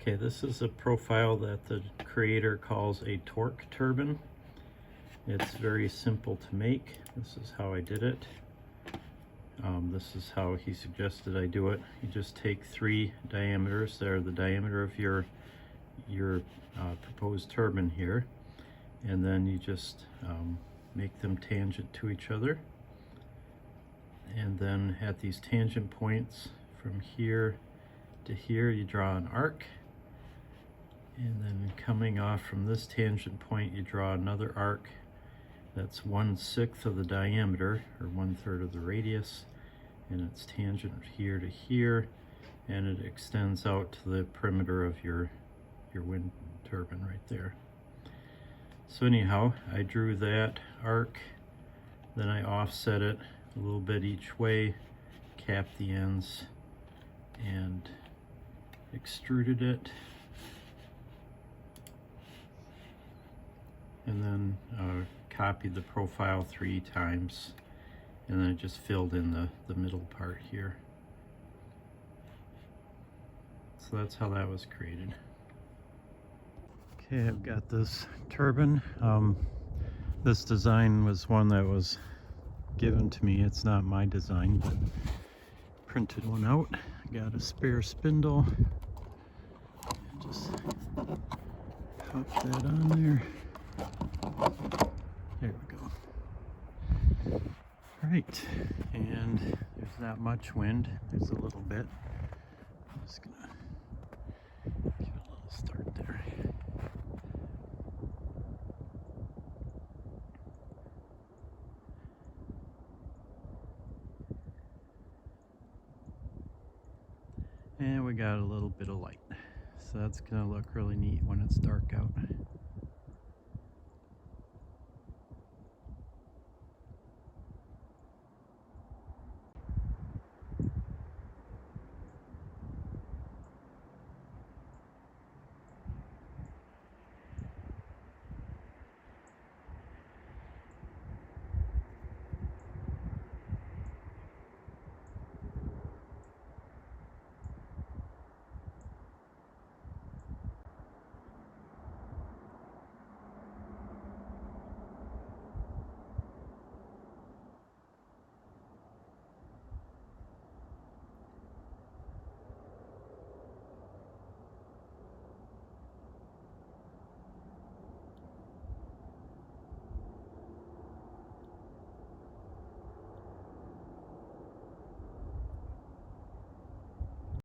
Okay, this is a profile that the creator calls a torque turbine. It's very simple to make. This is how I did it. This is how he suggested I do it. You just take 3 diameters that are the diameter of your proposed turbine here, and then you just make them tangent to each other. And then at these tangent points from here to here, you draw an arc. And then coming off from this tangent point, you draw another arc that's 1/6 of the diameter, or 1/3 of the radius, and it's tangent here to here, and it extends out to the perimeter of your wind turbine right there. So anyhow, I drew that arc, then I offset it a little bit each way, capped the ends, and extruded it. And then copied the profile 3 times, and then I just filled in the middle part here. So that's how that was created. Okay, I've got this turbine. This design was one that was given to me. It's not my design, but printed one out. Got a spare spindle. Just pop that on there. There we go. All right, and there's not much wind. There's a little bit. I'm just gonna give it a little start there. And we got a little bit of light. So that's gonna look really neat when it's dark out.